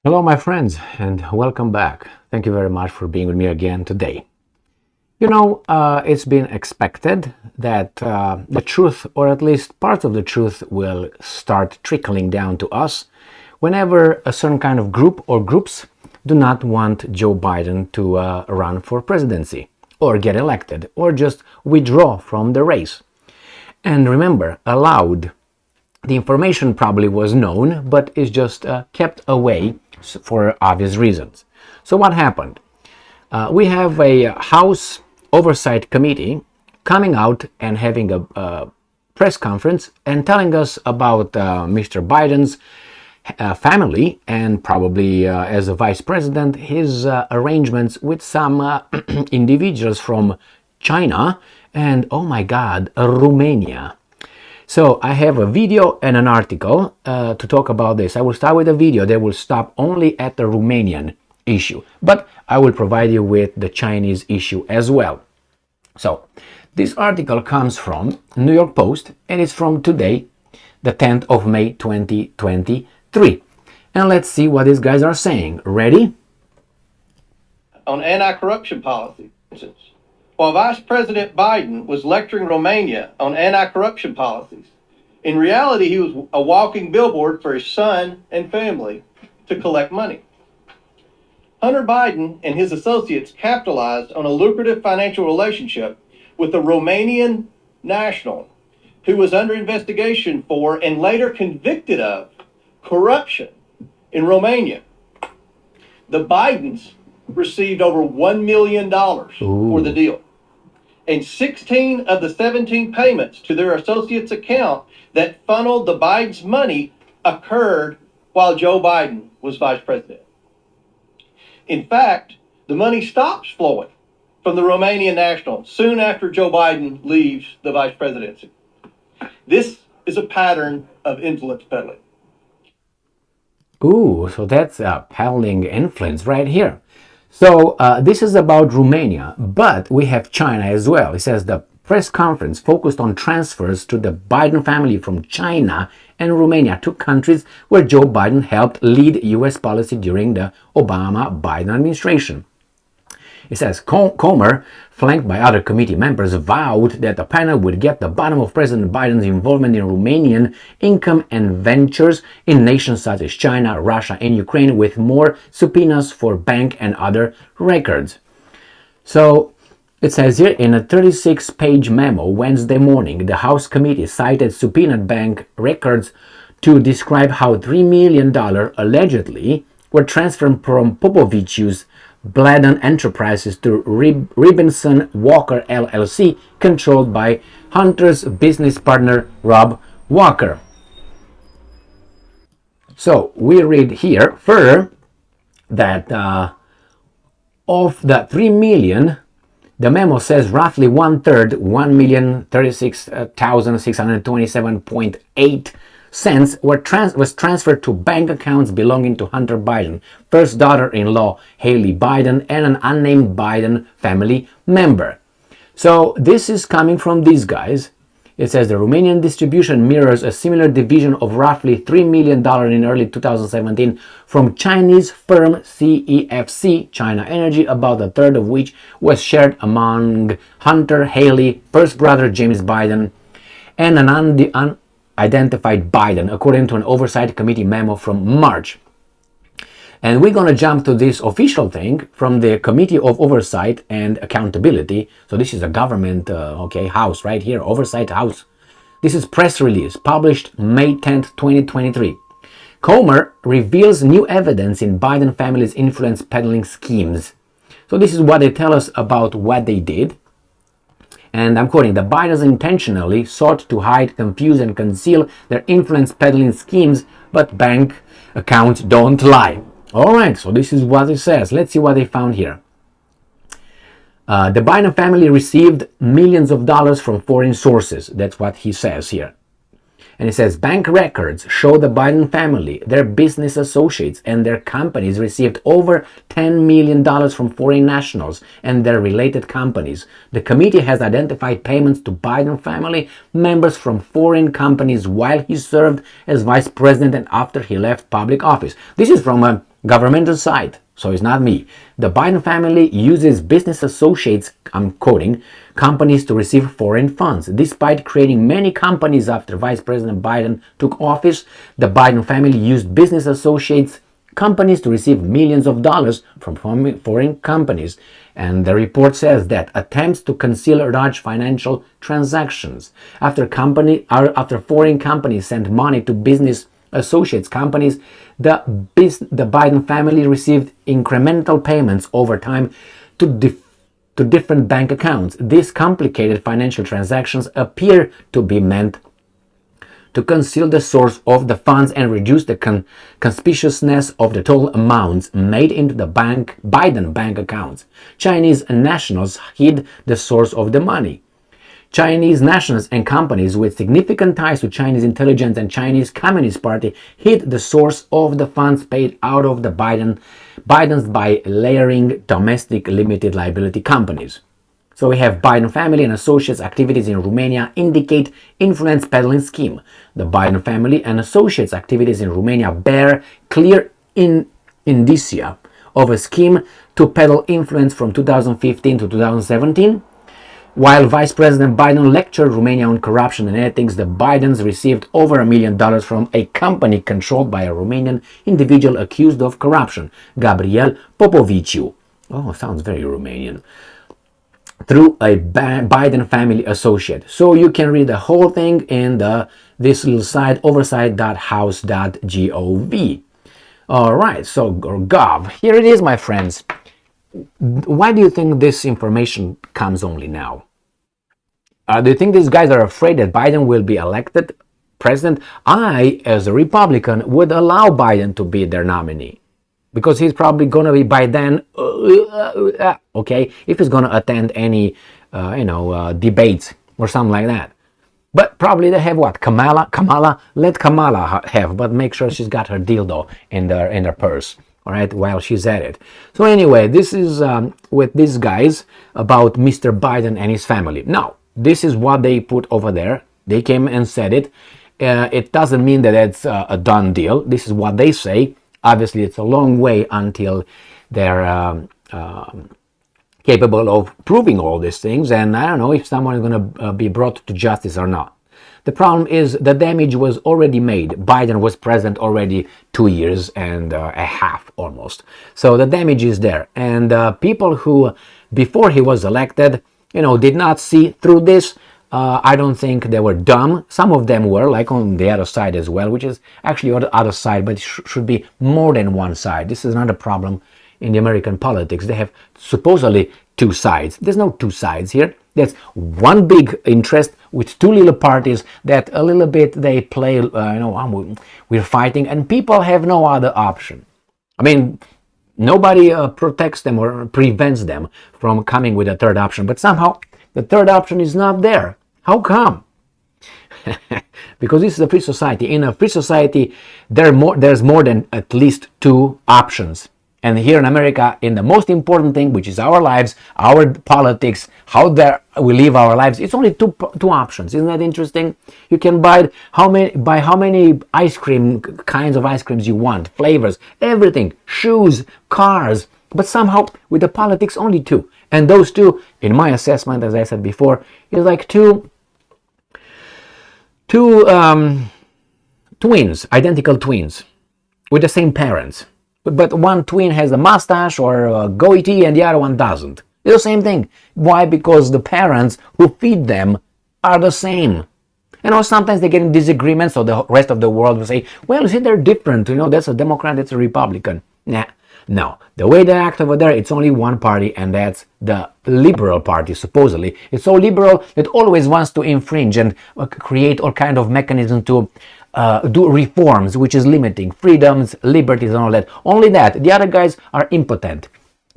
Hello, my friends, and welcome back. Thank you very much for being with me again today. It's been expected that the truth, or at least part of the truth, will start trickling down to us whenever a certain kind of group or groups do not want Joe Biden to run for presidency, or get elected, or just withdraw from the race. And remember, allowed. The information probably was known, but is just kept away for obvious reasons. So what happened? We have a House Oversight Committee coming out and having a press conference and telling us about Mr. Biden's family and probably as a vice president, his arrangements with some individuals from China and, oh my God, Romania. So I have a video and an article to talk about this. I will start with a video that will stop only at the Romanian issue, but I will provide you with the Chinese issue as well. So this article comes from New York Post and it's from today, the 10th of May 2023. And let's see what these guys are saying. Ready? On anti-corruption policies. While Vice President Biden was lecturing Romania on anti-corruption policies, in reality he was a walking billboard for his son and family to collect money. Hunter Biden and his associates capitalized on a lucrative financial relationship with a Romanian national who was under investigation for and later convicted of corruption in Romania. The Bidens received over $1 million for the deal. And 16 of the 17 payments to their associates' account that funneled the Biden's money occurred while Joe Biden was vice president. In fact, the money stops flowing from the Romanian national soon after Joe Biden leaves the vice presidency. This is a pattern of influence peddling. Ooh, so that's peddling influence right here. So this is about Romania, but we have China as well. It says the press conference focused on transfers to the Biden family from China and Romania, two countries where Joe Biden helped lead U.S. policy during the Obama-Biden administration. It says Comer, flanked by other committee members, vowed that the panel would get the bottom of President Biden's involvement in Romanian income and ventures in nations such as China, Russia, and Ukraine, with more subpoenas for bank and other records. So it says here, in a 36-page memo Wednesday morning, the House committee cited subpoenaed bank records to describe how $3 million allegedly were transferred from Popovich's Bladen Enterprises to Robinson Walker LLC, controlled by Hunter's business partner Rob Walker. So we read here further that of the 3 million, the memo says roughly one-third, 1,036,627.8 cents was transferred to bank accounts belonging to Hunter Biden, first daughter-in-law Haley Biden, and an unnamed Biden family member. So this is coming from these guys. It says the Romanian distribution mirrors a similar division of roughly $3 million in early 2017 from Chinese firm CEFC, China Energy, about a third of which was shared among Hunter, Haley, first brother James Biden, and an unidentified Biden, according to an Oversight Committee memo from March. And we're going to jump to this official thing from the Committee of Oversight and Accountability. So this is a government, house right here, Oversight House. This is press release published May 10th, 2023. Comer reveals new evidence in Biden family's influence peddling schemes. So this is what they tell us about what they did. And I'm quoting, the Bidens intentionally sought to hide, confuse, and conceal their influence peddling schemes, but bank accounts don't lie. All right, so this is what it says. Let's see what they found here. The Biden family received millions of dollars from foreign sources. That's what he says here. And it says bank records show the Biden family, their business associates, and their companies received over $10 million from foreign nationals and their related companies. The committee has identified payments to Biden family members from foreign companies while he served as vice president and after he left public office. This is from Governmental side, so it's not me. The Biden family uses business associates, I'm quoting, companies to receive foreign funds. Despite creating many companies after Vice President Biden took office, the Biden family used business associates companies to receive millions of dollars from foreign companies. And the report says that attempts to conceal large financial transactions after foreign companies sent money to business associates companies, the Biden family received incremental payments over time to different bank accounts. These complicated financial transactions appear to be meant to conceal the source of the funds and reduce the conspicuousness of the total amounts made into the Biden bank accounts. Chinese nationals hid the source of the money. Chinese nationals and companies with significant ties to Chinese intelligence and Chinese Communist Party hid the source of the funds paid out of the Bidens by layering domestic limited liability companies. So we have Biden family and associates activities in Romania indicate influence peddling scheme. The Biden family and associates activities in Romania bear clear indicia of a scheme to peddle influence from 2015 to 2017. While Vice President Biden lectured Romania on corruption and ethics, the Bidens received over $1 million from a company controlled by a Romanian individual accused of corruption, Gabriel Popoviciu. Oh, sounds very Romanian. Through a Biden family associate. So you can read the whole thing in this little site, oversight.house.gov. All right, so gov. Here it is, my friends. Why do you think this information comes only now? Do you think these guys are afraid that Biden will be elected president? I, as a Republican, would allow Biden to be their nominee. Because he's probably going to be by then, okay, if he's going to attend any, debates or something like that. But probably they have what? Kamala? Let Kamala have, but make sure she's got her dildo in her purse, all right, while she's at it. So anyway, this is with these guys about Mr. Biden and his family. Now, this is what they put over there. They came and said it. It doesn't mean that it's a done deal. This is what they say. Obviously, it's a long way until they're capable of proving all these things, and I don't know if someone is going to be brought to justice or not. The problem is the damage was already made. Biden was president already 2 years and a half almost. So the damage is there. And people who, before he was elected, did not see through this, I don't think they were dumb. Some of them were, like on the other side as well, which is actually on the other side, but it should be more than one side. This is not a problem in the American politics. They have supposedly two sides. There's no two sides here. There's one big interest with two little parties that a little bit they play, we're fighting, and people have no other option. I mean, nobody protects them or prevents them from coming with a third option, but somehow the third option is not there. How come? Because this is a free society. In a free society, there's more than at least two options. And here in America, in the most important thing, which is our lives, our politics, how we live our lives, it's only two options. Isn't that interesting? You can buy how many ice cream kinds of ice creams you want, flavors, everything, shoes, cars. But somehow, with the politics, only two. And those two, in my assessment, as I said before, is like two twins, identical twins, with the same parents. But one twin has a mustache or a goatee and the other one doesn't. It's the same thing. Why? Because the parents who feed them are the same. Sometimes they get in disagreements, so the rest of the world will say, well, you see, they're different. That's a Democrat, that's a Republican. Nah. No, the way they act over there, it's only one party, and that's the Liberal Party, supposedly. It's so liberal that always wants to infringe and create all kind of mechanism to do reforms, which is limiting freedoms, liberties, and all that. Only that. The other guys are impotent.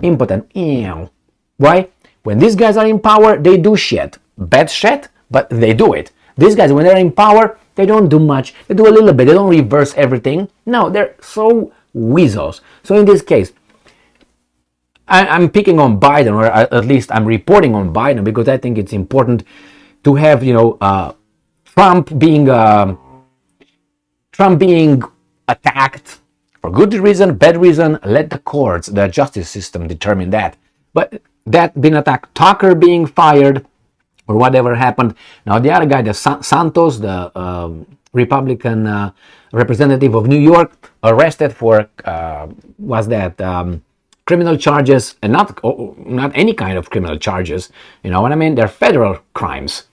Ew. Why? When these guys are in power, they do shit. Bad shit, but they do it. These guys, when they're in power, they don't do much. They do a little bit. They don't reverse everything. No, they're so weasels. So in this case, I'm picking on Biden, or at least I'm reporting on Biden, because I think it's important to have, Trump being attacked For good reason, bad reason, let the courts, the justice system determine that. But that being attacked, Tucker being fired, or whatever happened. Now the other guy, the Santos, the Republican representative of New York, arrested for criminal charges, and not any kind of criminal charges. You know what I mean? They're federal crimes.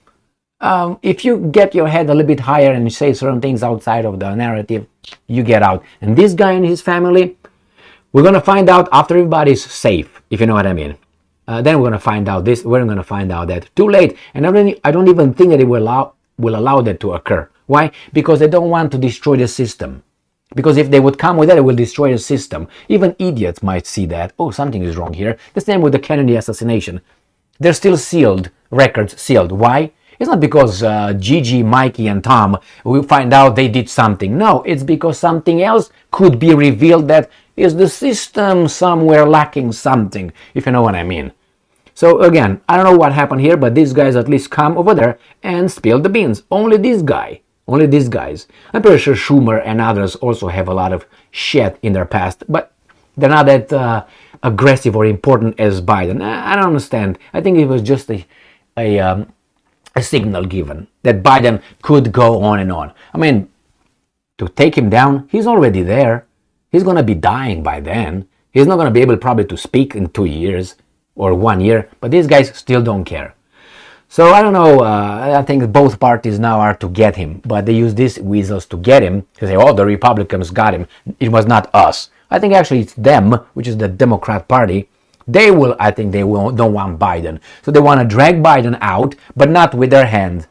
If you get your head a little bit higher and you say certain things outside of the narrative, you get out. And this guy and his family, we're gonna find out after everybody's safe, if you know what I mean. Then we're gonna find out this. We're gonna find out that too late. And I don't even think that it will allow that to occur. Why? Because they don't want to destroy the system. Because if they would come with that, it will destroy the system. Even idiots might see that. Oh, something is wrong here. The same with the Kennedy assassination. They're still sealed, records sealed. Why? It's not because Gigi, Mikey, and Tom will find out they did something. No, it's because something else could be revealed that is the system somewhere lacking something, if you know what I mean. So again, I don't know what happened here, but these guys at least come over there and spill the beans. Only this guy. Only these guys. I'm pretty sure Schumer and others also have a lot of shit in their past, but they're not that aggressive or important as Biden. I don't understand. I think it was just a signal given that Biden could go on and on. I mean, to take him down, he's already there. He's going to be dying by then. He's not going to be able probably to speak in 2 years or 1 year, but these guys still don't care. So I don't know, I think both parties now are to get him, but they use these weasels to get him, to say, oh, the Republicans got him. It was not us. I think actually it's them, which is the Democrat Party. They don't want Biden. So they want to drag Biden out, but not with their hands,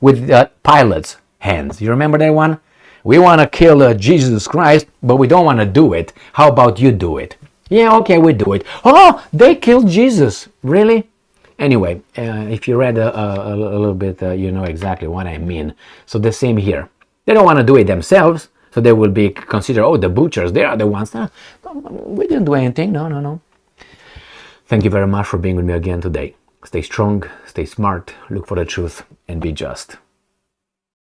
with Pilate's hands. You remember that one? We want to kill Jesus Christ, but we don't want to do it. How about you do it? Yeah, okay, we do it. Oh, they killed Jesus. Really? Anyway, if you read a little bit, you know exactly what I mean. So the same here. They don't want to do it themselves, so they will be considered, oh, the butchers, they are the ones. No, we didn't do anything. No. Thank you very much for being with me again today. Stay strong, stay smart, look for the truth, and be just.